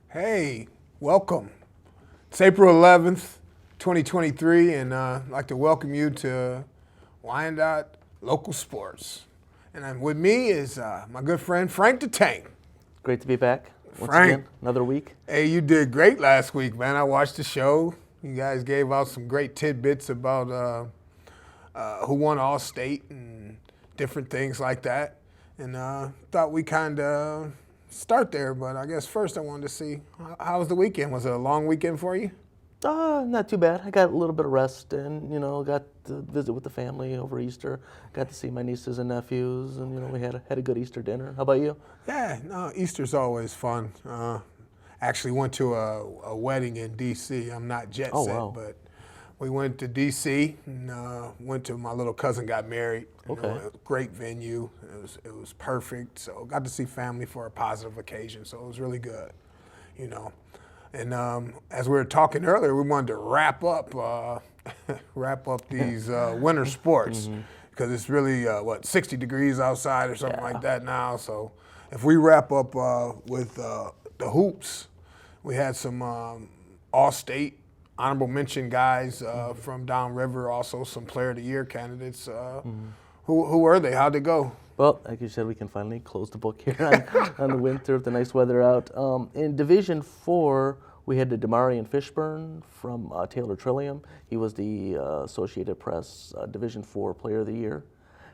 Hey, welcome. It's April 11th, 2023, and I'd like to welcome you to Wyandotte Local Sports. And with me is my good friend Frank the Tank. Great to be back once Frank. again. Another week. Hey, you did great last week, man. I watched the show. You guys gave out some great tidbits about who won All-State and different things like that. And thought we kind of start there, but I guess first I wanted to see how was the weekend? Was it a long weekend for you? Not too bad. I got a little bit of rest and, got to visit with the family over Easter. Got to see my nieces and nephews and, we had a good Easter dinner. How about you? Yeah, no, Easter's always fun. Actually went to a wedding in D.C. I'm not jet Oh, set, wow. but we went to D.C. and went to my little cousin got married. Okay. Great venue. It was perfect. So got to see family for a positive occasion. So it was really good, And as we were talking earlier, we wanted to wrap up these winter sports because it's really 60 degrees outside or something like that now. So if we wrap up with the hoops, we had some all-state honorable mention guys from downriver, also some player of the year candidates. Who were they? How'd it go? Well, like you said, we can finally close the book here on the winter with the nice weather out. In Division 4, we had the Damarian Fishburne from Taylor Trillium. He was the Associated Press Division 4 Player of the Year.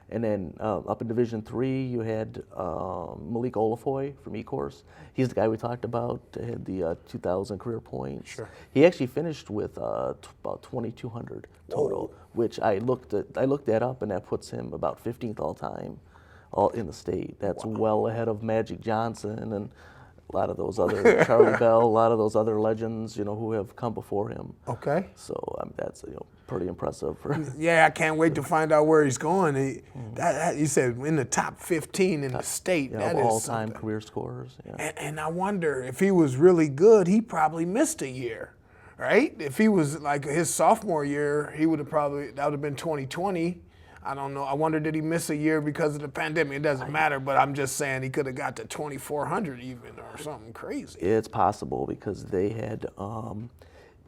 And then up in Division 3, you had Malik Olafoy from E-Course. He's the guy we talked about, had the 2,000 career points. Sure. He actually finished with about 2,200 total, which I looked that up, and that puts him about 15th all time, all in the state. That's well ahead of Magic Johnson and a lot of those other Charlie Bell, a lot of those other legends, who have come before him. Okay. So that's pretty impressive. Yeah, I can't wait to find out where he's going. You said in the top 15 in the state. That is all-time something. career scorers. Yeah. And I wonder if he was really good, he probably missed a year, right? If he was like his sophomore year, that would have been 2020. I don't know. I wonder, did he miss a year because of the pandemic? It doesn't matter, but I'm just saying he could have got to 2,400 even or something crazy. It's possible because they had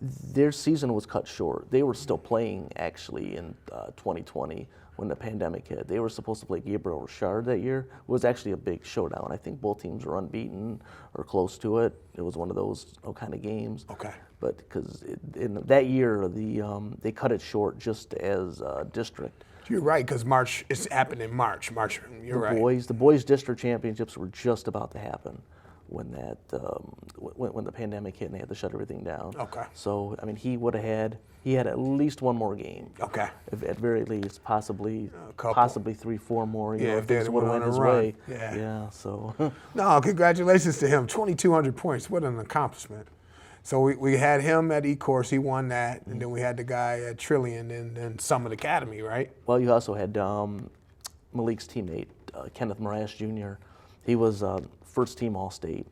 their season was cut short. They were still playing actually in 2020 when the pandemic hit. They were supposed to play Gabriel Richard that year. It was actually a big showdown. I think both teams were unbeaten or close to it. It was one of those kind of games. Okay. But because in that year, they cut it short just as district. You're right, because it's happened in March. You're right. The boys district championships were just about to happen when when the pandemic hit and they had to shut everything down. Okay. So he had at least one more game. Okay. At very least, possibly couple. 3-4 more. If they things would have went went his on a run. way. Yeah. Yeah. So. No, congratulations to him. 2,200 points. What an accomplishment. So we had him at E-Course. He won that. And then we had the guy at Trillion and Summit Academy, right? Well, you also had Malik's teammate, Kenneth Morash Jr. He was first team All-State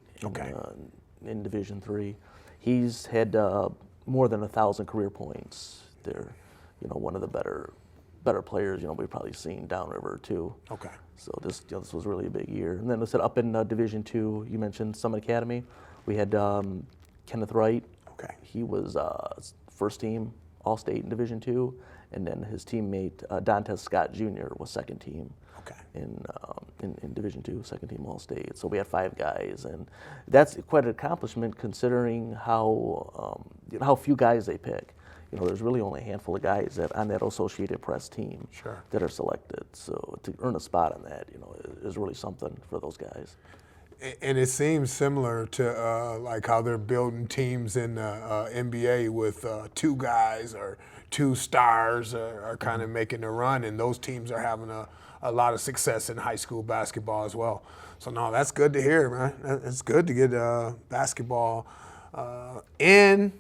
in Division 3. He's had more than 1,000 career points. They're, one of the better players, we've probably seen downriver too. Okay. So this was really a big year. And then I said up in Division 2, you mentioned Summit Academy. We had Kenneth Wright. Okay. He was first team All-State in Division 2, and then his teammate Dantes Scott Jr. was second team. Okay. In Division 2, second team All-State. So we had 5 guys, and that's quite an accomplishment considering how few guys they pick. There's really only a handful of guys on that Associated Press team that are selected. So to earn a spot on that, is really something for those guys. And it seems similar to like how they're building teams in the NBA with 2 guys or 2 stars are kind of making a run, and those teams are having a lot of success in high school basketball as well. So no, that's good to hear, man. It's good to get basketball in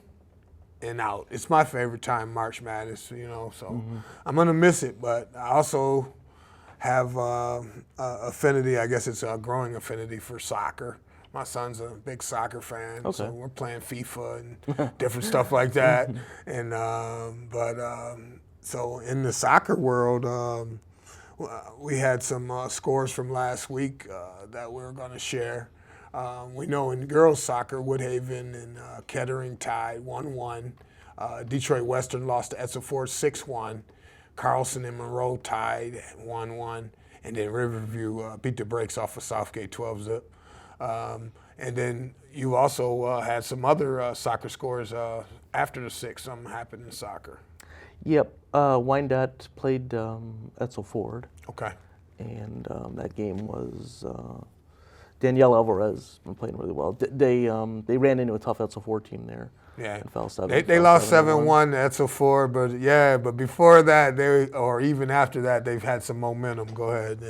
and out. It's my favorite time, March Madness, so I'm gonna miss it, but I also have affinity, I guess it's a growing affinity for soccer. My son's a big soccer fan, so we're playing FIFA and different stuff like that. And so in the soccer world, we had some scores from last week that we're going to share. We know in girls soccer, Woodhaven and Kettering tied 1-1. Detroit Western lost to Edsel Ford 6-1. Carlson and Monroe tied 1-1. And then Riverview beat the brakes off of Southgate 12-zip. And then you also had some other soccer scores after the 6. Something happened in soccer. Yep. Wyandotte played Edsel Ford. Okay. And that game was Danielle Alvarez been playing really well. They ran into a tough Edsel Ford team there. Yeah, and fell 7. They lost 7-1 to Edsel Ford, but before that, or even after that, they've had some momentum. Go ahead.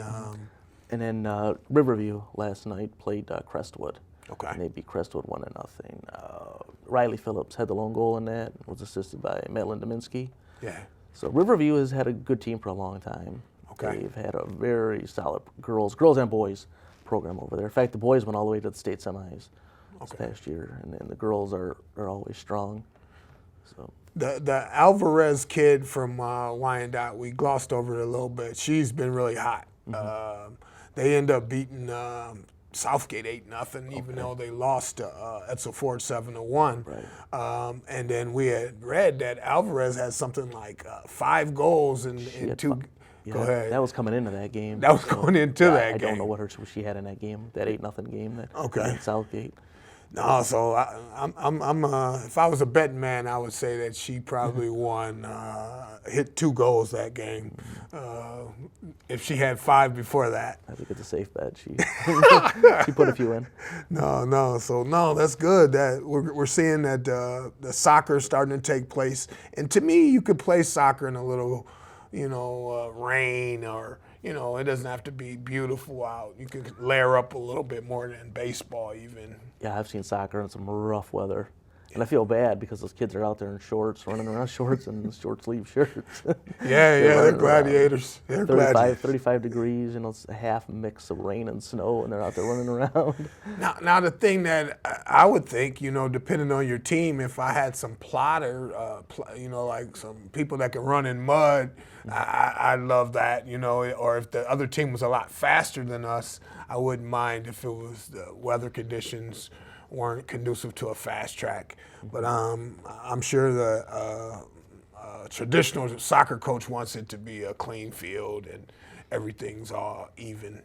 And then Riverview last night played Crestwood. Okay. And they beat Crestwood 1-0. Riley Phillips had the lone goal in that. Was assisted by Madeline Dominski. Yeah. So Riverview has had a good team for a long time. Okay. They've had a very solid girls and boys program over there. In fact, the boys went all the way to the state semis this past year, and the girls are always strong. So the Alvarez kid from Wyandotte, we glossed over it a little bit. She's been really hot. Mm-hmm. They end up beating Southgate 8-0, even though they lost to Edsel Ford 7-1. Right. And then we had read that Alvarez had something like 5 goals in 2. Yeah, Go ahead. That was coming into that game. That was going into that I game. don't know what she had in that game, that 8-0 game that against Southgate. No, so I'm if I was a betting man, I would say that she probably won, hit 2 goals that game. If she had 5 before that. I think it's a safe bet. She she put a few in. No, that's good. That we're seeing that the soccer is starting to take place. And to me, you could play soccer in a little, rain, or it doesn't have to be beautiful out. You could layer up a little bit more than baseball even. Yeah, I've seen soccer in some rough weather. And I feel bad because those kids are out there in shorts, running around shorts and short sleeve shirts. They're gladiators. They're 35 degrees, it's a half mix of rain and snow, and they're out there running around. Now the thing that I would think, depending on your team, if I had some plotter, like some people that can run in mud, I'd love that, or if the other team was a lot faster than us, I wouldn't mind if it was the weather conditions weren't conducive to a fast track. But I'm sure the traditional soccer coach wants it to be a clean field and everything's all even,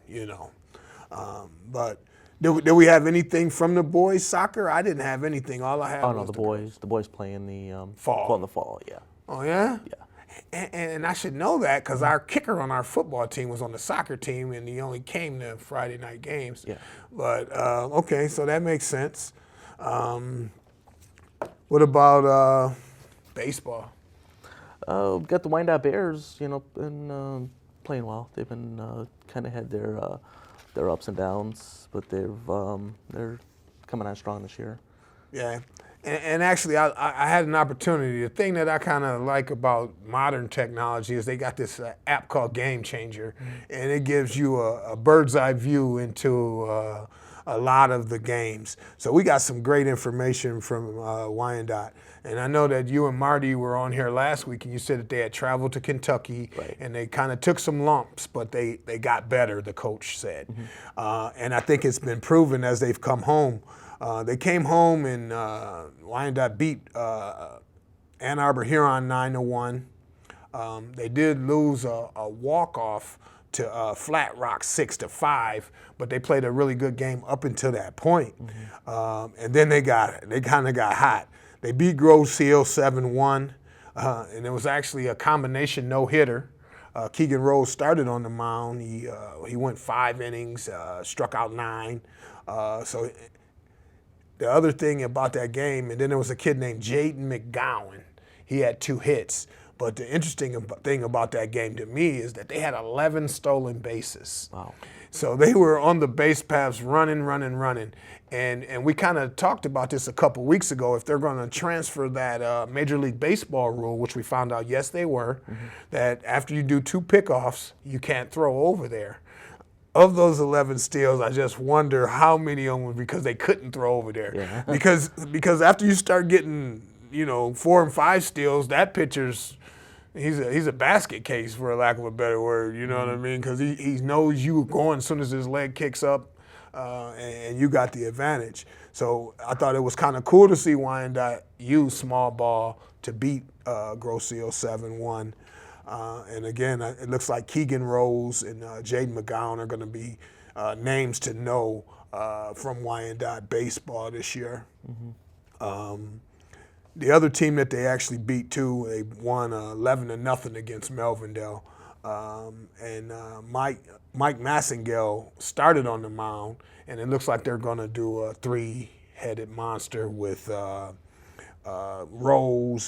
But did we have anything from the boys' soccer? I didn't have anything. All I had was the boys play in the fall. In the fall, yeah. Oh, yeah? Yeah. And I should know that because our kicker on our football team was on the soccer team, and he only came to Friday night games. Yeah. But, okay, so that makes sense. What about baseball? Got the Wyandotte Bears, been playing well. They've been kind of had their ups and downs, but they're coming on strong this year. Yeah. And actually, I had an opportunity. The thing that I kind of like about modern technology is they got this app called Game Changer, and it gives you a bird's eye view into a lot of the games. So we got some great information from Wyandotte. And I know that you and Marty were on here last week, and you said that they had traveled to Kentucky, right, and they kind of took some lumps, but they got better, the coach said. And I think it's been proven as they've come home. They came home and Wyandotte beat Ann Arbor Huron 9-1. They did lose a walk-off to Flat Rock 6-5, but they played a really good game up until that point. And then they kind of got hot. They beat Groves Hill 7-1, and it was actually a combination no-hitter. Keegan Rose started on the mound. He went 5 innings, struck out 9. So the other thing about that game, and then there was a kid named Jaden McGowan. He had 2 hits. But the interesting thing about that game to me is that they had 11 stolen bases. Wow. So they were on the base paths running. And we kind of talked about this a couple weeks ago. If they're going to transfer that Major League Baseball rule, which we found out, yes, they were, that after you do 2 pickoffs, you can't throw over there. Of those 11 steals, I just wonder how many of them were because they couldn't throw over there. Yeah. because after you start getting, 4 and 5 steals, that pitcher's he's a basket case, for a lack of a better word. You know what I mean? Because he knows you going as soon as his leg kicks up. and you got the advantage. So I thought it was kind of cool to see Wyandotte use small ball to beat Grosse Ile 7-1. And again, it looks like Keegan Rose and Jaden McGowan are going to be names to know from Wyandotte baseball this year. The other team that they actually beat too, they won 11-0 against Melvindale. And Mike Massengale started on the mound, and it looks like they're going to do a three-headed monster with Rose,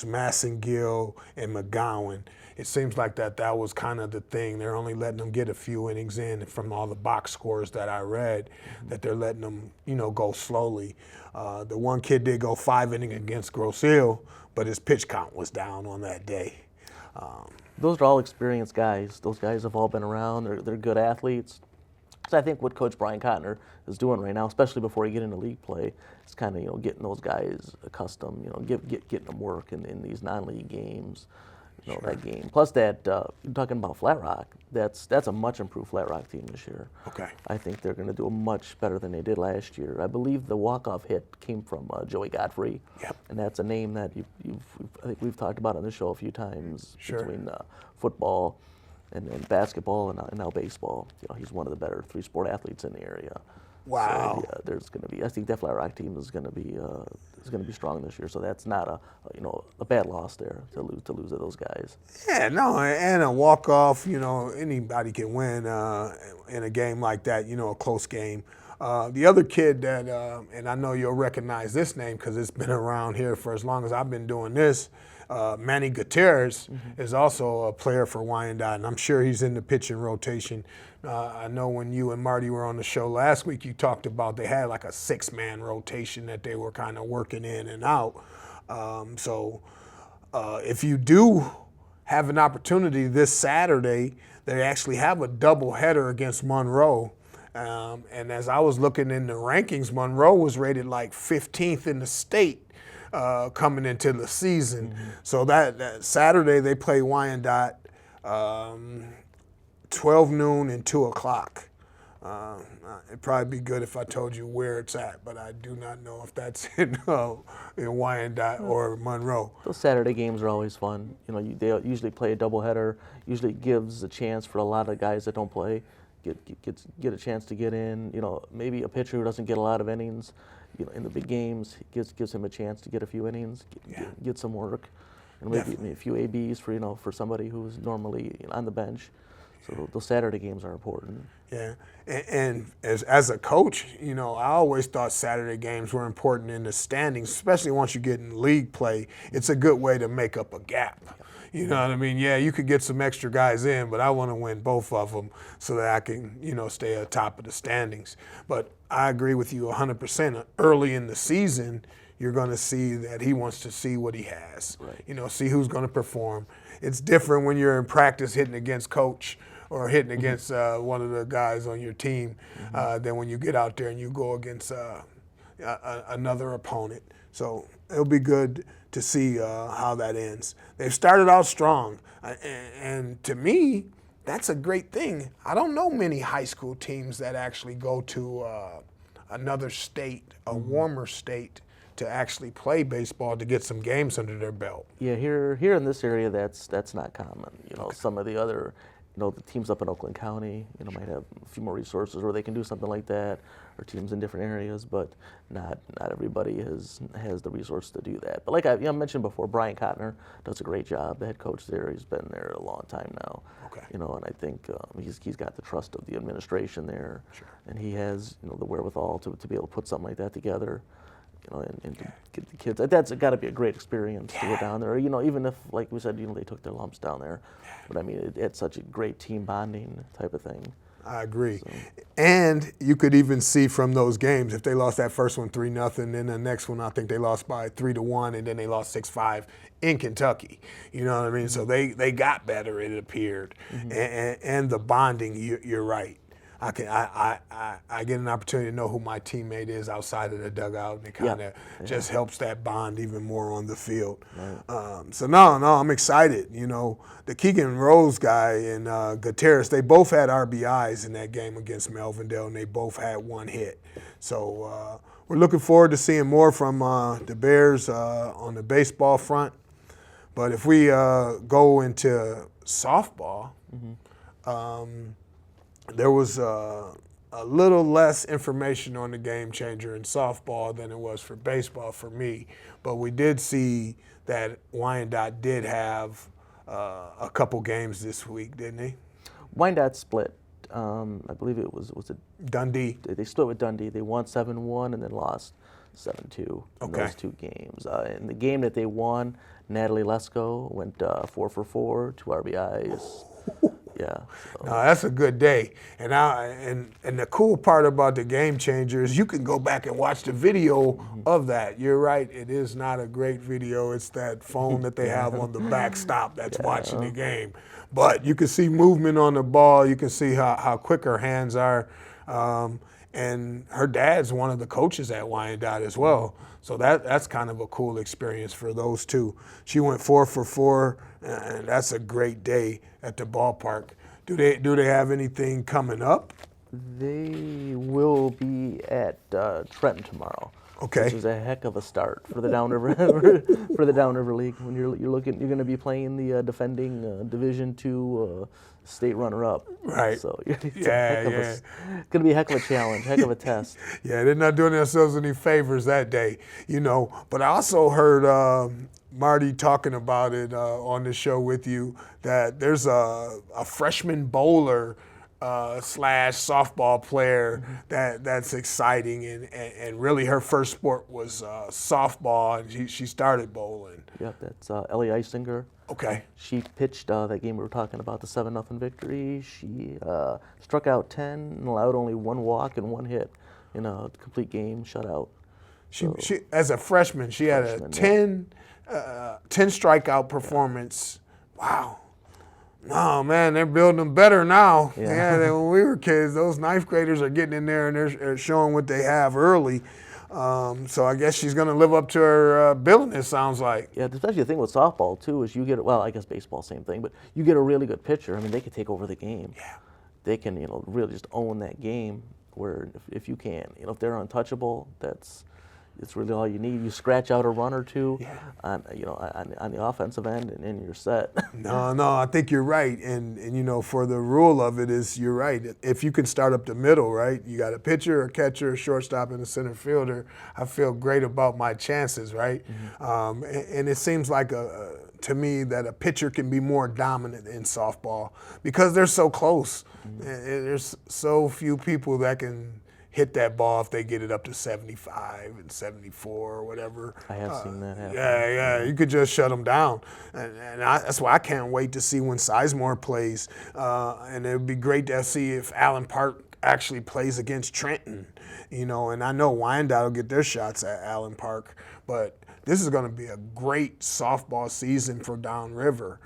Massengale, and McGowan. It seems like that was kind of the thing. They're only letting them get a few innings in from all the box scores that I read, that they're letting them, go slowly. The one kid did go 5 innings against Grosse Ile, but his pitch count was down on that day. Those are all experienced guys. Those guys have all been around. They're good athletes. So I think what Coach Brian Cotner is doing right now, especially before you get into league play, is kind of getting those guys accustomed. Getting them work in these non-league games. Sure. That game. Plus that you're talking about Flat Rock. That's a much improved Flat Rock team this year. Okay. I think they're going to do much better than they did last year. I believe the walk-off hit came from Joey Godfrey. Yep. And that's a name that I think we've talked about on this show a few times. Sure. Between football and basketball and now baseball. He's one of the better three-sport athletes in the area. Wow. So, yeah, there's going to be. I think that Flat Rock team is going to be strong this year. So that's not a bad loss there to lose to those guys. Yeah, no, and a walk off. Anybody can win in a game like that. A close game. The other kid that, and I know you'll recognize this name because it's been around here for as long as I've been doing this. Manny Gutierrez is also a player for Wyandotte, and I'm sure he's in the pitching rotation. I know when you and Marty were on the show last week, you talked about they had like a 6-man rotation that they were kind of working in and out. So if you do have an opportunity this Saturday, they actually have a doubleheader against Monroe. And as I was looking in the rankings, Monroe was rated like 15th in the state. Coming into the season. So that Saturday they play Wyandotte 12 noon and 2 o'clock. It'd probably be good if I told you where it's at, but I do not know if that's in Wyandotte or Monroe. Those Saturday games are always fun. They usually play a doubleheader. Usually gives a chance for a lot of guys that don't play get a chance to get in. Maybe a pitcher who doesn't get a lot of innings. In the big games, gives him a chance to get a few innings, get some work, and maybe a few ABs for somebody who's normally on the bench. So those Saturday games are important. Yeah, and as a coach, I always thought Saturday games were important in the standings, especially once you get in league play. It's a good way to make up a gap. You know what I mean? Yeah, you could get some extra guys in, but I want to win both of them so that I can, stay at the top of the standings. But I agree with you 100%. Early in the season, you're going to see that he wants to see what he has. Right. See who's going to perform. It's different when you're in practice hitting against coach or hitting against one of the guys on your team than when you get out there and you go against another opponent. So it'll be good to see how that ends. They've started out strong, and to me, that's a great thing. I don't know many high school teams that actually go to another state, a warmer state, to actually play baseball to get some games under their belt. Yeah, here in this area, that's not common. Okay. Some of the other, the teams up in Oakland County, might have a few more resources where they can do something like that, or teams in different areas, but not everybody has the resource to do that. But like I mentioned before, Brian Cotner does a great job. The head coach there, he's been there a long time now. Okay. And I think he's got the trust of the administration there, Sure. and he has the wherewithal to be able to put something like that together. And to get the kids. That's got to be a great experience to go down there. Even if, like we said, they took their lumps down there. But I mean, it's such a great team bonding type of thing. I agree. So. And you could even see from those games, if they lost that first one 3-0, then the next one I think they lost by 3-1, and then they lost 6-5 in Kentucky. You know what I mean? So they got better, it appeared. And the bonding, you're right. I get an opportunity to know who my teammate is outside of the dugout, and it kind of just helps that bond even more on the field. Right. So no, I'm excited. You know, the Keegan Rose guy and Gutierrez, they both had RBIs in that game against Melvindale, and they both had one hit. So we're looking forward to seeing more from the Bears on the baseball front. But if we go into softball, there was a little less information on the game changer in softball than it was for baseball for me. But we did see that Wyandotte did have a couple games this week, didn't he? Wyandotte split. I believe it was it Dundee. They split with Dundee. They won 7-1 and then lost 7-2 in Okay. those two games. In the game that they won, Natalie Lesko went 4 for 4, 2 RBIs. Yeah. So. No, that's a good day. And the cool part about the game changer is you can go back and watch the video of that. You're right. It is not a great video. It's that phone that they have on the backstop that's watching the game. But you can see movement on the ball. You can see how quick her hands are. And her dad's one of the coaches at Wyandotte as well. So that's kind of a cool experience for those two. She went 4 for 4, and that's a great day at the ballpark. Do they have anything coming up? They will be at Trenton tomorrow. Okay. Which is a heck of a start for the Downriver for the Downriver League. When you're going to be playing the defending Division II state runner-up. Right. So it's Yeah. going to be a heck of a challenge, heck of a test. Yeah, they're not doing themselves any favors that day, you know. But I also heard Marty talking about it on the show with you that there's a freshman bowler slash softball player that's exciting, and really her first sport was softball, and she started bowling. Yep, that's Ellie Eisinger. Okay. She pitched that game we were talking about, the 7-0 victory. She struck out 10 and allowed only 1 walk and 1 hit in a complete game shutout. She as a freshman, she had a 10 strikeout performance. Wow. No, man, they're building them better now. Yeah, than when we were kids. Those ninth graders are getting in there and they're showing what they have early. So I guess she's going to live up to her billing, it sounds like. Yeah, especially the thing with softball, too, is you get, well, I guess baseball, same thing, but you get a really good pitcher. I mean, they can take over the game. Yeah. They can, really just own that game, where if you can, if they're untouchable, it's really all you need. You scratch out a run or two on the offensive end, and you're set. No, I think you're right. And for the rule of it is, you're right. If you can start up the middle, right, you got a pitcher, a catcher, a shortstop, and a center fielder, I feel great about my chances, right? And it seems like to me that a pitcher can be more dominant in softball because they're so close. There's so few people that can hit that ball if they get it up to 75 and 74 or whatever. I have seen that happen. Yeah, you could just shut them down. And that's why I can't wait to see when Sizemore plays. And it would be great to see if Allen Park actually plays against Trenton. And I know Wyandotte will get their shots at Allen Park, but this is going to be a great softball season for Downriver.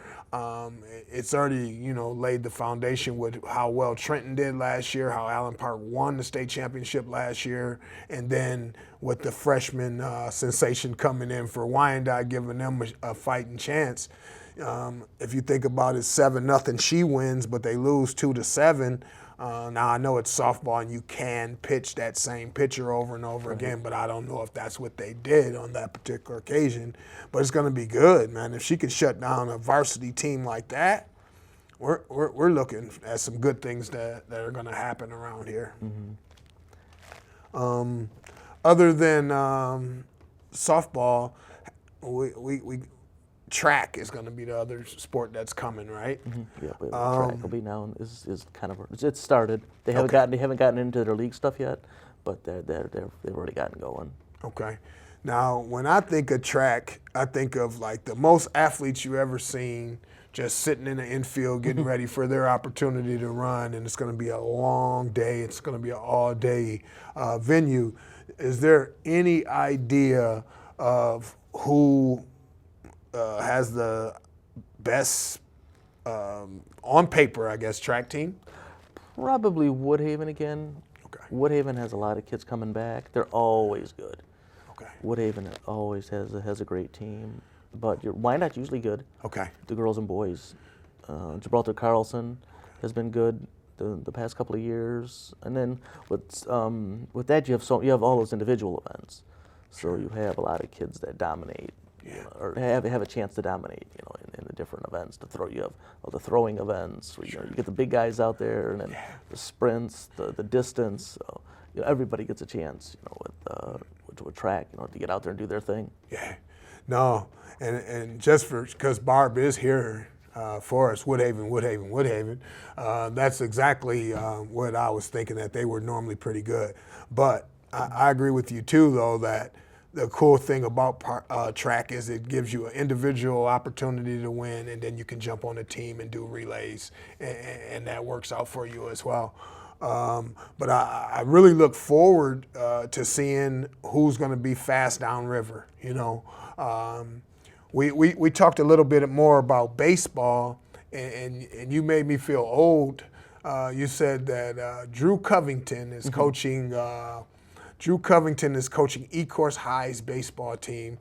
It's already, laid the foundation with how well Trenton did last year, how Allen Park won the state championship last year, and then with the freshman sensation coming in for Wyandotte, giving them a fighting chance. If you think about it, 7-0, she wins, but they lose 2-7. Now, I know it's softball and you can pitch that same pitcher over and over again, but I don't know if that's what they did on that particular occasion. But it's going to be good, man. If she can shut down a varsity team like that, we're looking at some good things that are going to happen around here. Other than softball, we track is going to be the other sport that's coming, right? Yeah, but track will be now is kind of it's started. They haven't gotten into their league stuff yet, but they've already gotten going. Okay. Now, when I think of track, I think of like the most athletes you ever seen just sitting in the infield getting ready for their opportunity to run, and it's going to be a long day. It's going to be an all-day venue. Is there any idea of who has the best, on paper, I guess, track team? Probably Woodhaven again. Okay. Woodhaven has a lot of kids coming back. They're always good. Okay. Woodhaven always has a great team, but Wyandott's usually good. Okay. The girls and boys. Gibraltar Carlson has been good the past couple of years, and then with that you have all those individual events, so you have a lot of kids that dominate, or have a chance to dominate, in the different events. You have the throwing events, where, you get the big guys out there, and then the sprints, the distance. So, everybody gets a chance, with track, to get out there and do their thing. Yeah. No, and just because Barb is here for us, Woodhaven. That's exactly what I was thinking, that they were normally pretty good. But I agree with you too, though, that the cool thing about track is it gives you an individual opportunity to win, and then you can jump on a team and do relays, and that works out for you as well. But I really look forward to seeing who's going to be fast downriver. We talked a little bit more about baseball, and you made me feel old. You said that Drew Covington is coaching. Drew Covington is coaching Ecorse High's baseball team,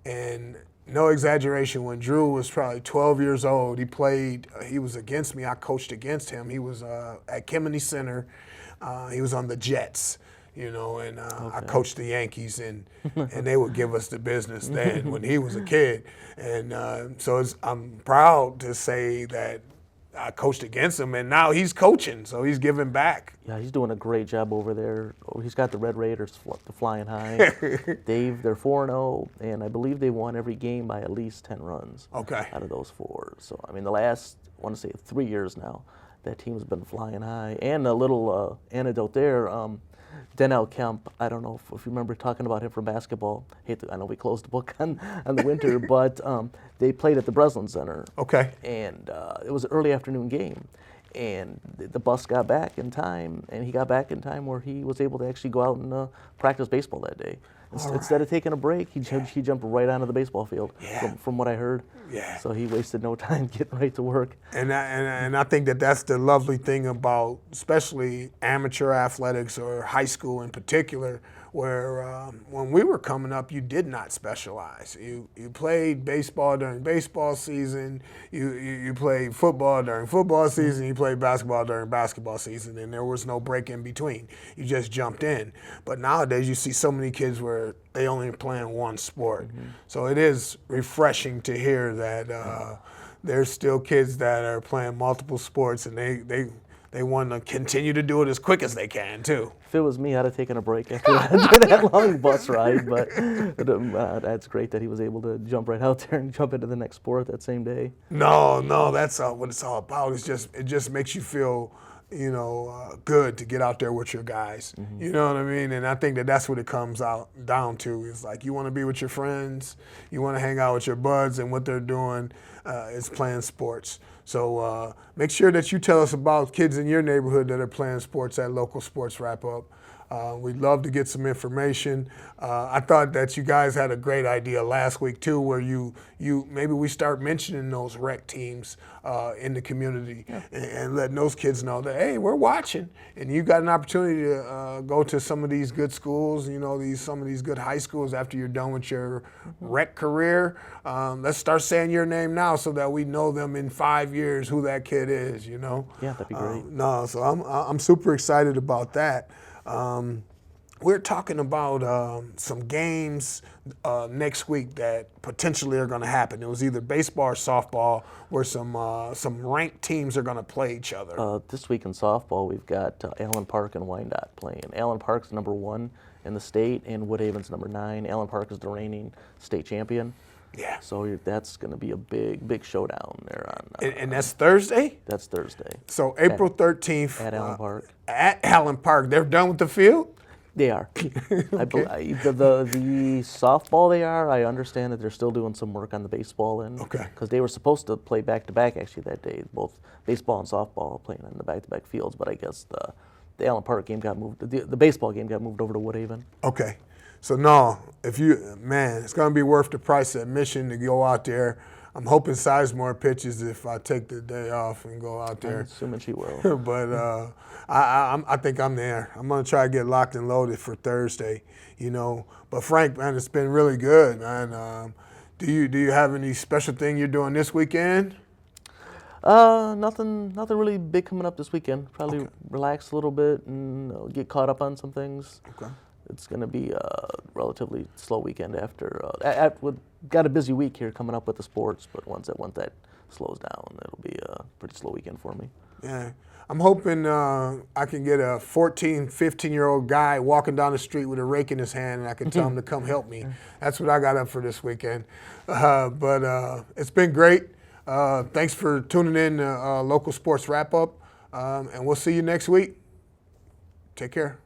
and no exaggeration, when Drew was probably 12 years old, he was against me. I coached against him. He was at Kimony Center. He was on the Jets, and I coached the Yankees, and they would give us the business then when he was a kid. And so I'm proud to say that I coached against him, and now he's coaching, so he's giving back. Yeah, he's doing a great job over there. He's got the Red Raiders flying high. They're 4-0, and I believe they won every game by at least 10 runs. Okay. Out of those 4. So, the last, I want to say 3 years now, that team's been flying high. And a little anecdote there, Denell Kemp, I don't know if you remember talking about him from basketball. I know we closed the book on the winter, but they played at the Breslin Center. Okay. And it was an early afternoon game. And the bus got back in time, and he got back in time where he was able to actually go out and practice baseball that day. Instead of taking a break, he jumped right onto the baseball field, from what I heard. Yeah. So he wasted no time getting right to work. And I think that's the lovely thing about especially amateur athletics, or high school in particular, where when we were coming up, you did not specialize. You played baseball during baseball season, you played football during football season, you played basketball during basketball season, and there was no break in between. You just jumped in. But nowadays you see so many kids where they only playing one sport. So it is refreshing to hear that there's still kids that are playing multiple sports, and they want to continue to do it as quick as they can, too. If it was me, I'd have taken a break after that long bus ride, but that's great that he was able to jump right out there and jump into the next sport that same day. No, that's what it's all about. It just makes you feel, good to get out there with your guys. You know what I mean? And I think that's what it comes down to. Is like, you want to be with your friends, you want to hang out with your buds, and what they're doing is playing sports. So make sure that you tell us about kids in your neighborhood that are playing sports at Local Sports Wrap-Up. We'd love to get some information. I thought that you guys had a great idea last week too, where you maybe we start mentioning those rec teams in the community, and letting those kids know that, hey, we're watching, and you got an opportunity to go to some of these good schools, some of these good high schools after you're done with your rec career. Let's start saying your name now so that we know them in 5 years who that kid is. Yeah, that'd be great. So I'm super excited about that. We're talking about some games next week that potentially are going to happen. It was either baseball or softball, where some ranked teams are going to play each other. This week in softball, we've got Allen Park and Wyandotte playing. Allen Park's number 1 in the state, and Woodhaven's number 9. Allen Park is the reigning state champion. Yeah. So that's going to be a big showdown there on. And that's Thursday? That's Thursday. So April 13th. At Allen Park. At Allen Park. They're done with the field? They are. I believe the softball they are. I understand that they're still doing some work on the baseball end. Okay. Because they were supposed to play back-to-back actually that day, both baseball and softball playing on the back-to-back fields. But I guess the Allen Park game got moved. The baseball game got moved over to Woodhaven. Okay. So no, it's going to be worth the price of admission to go out there. I'm hoping Sizemore pitches if I take the day off and go out I'm there. assuming she will. But I think I'm there. I'm gonna try to get locked and loaded for Thursday. But Frank, man, it's been really good, man. Do you have any special thing you're doing this weekend? Nothing really big coming up this weekend. Probably relax a little bit and get caught up on some things. Okay. It's going to be a relatively slow weekend after. We've got a busy week here coming up with the sports, but once that slows down, it'll be a pretty slow weekend for me. Yeah. I'm hoping I can get a 14, 15-year-old guy walking down the street with a rake in his hand, and I can tell him to come help me. That's what I got up for this weekend. But it's been great. Thanks for tuning in to Local Sports Wrap-Up, and we'll see you next week. Take care.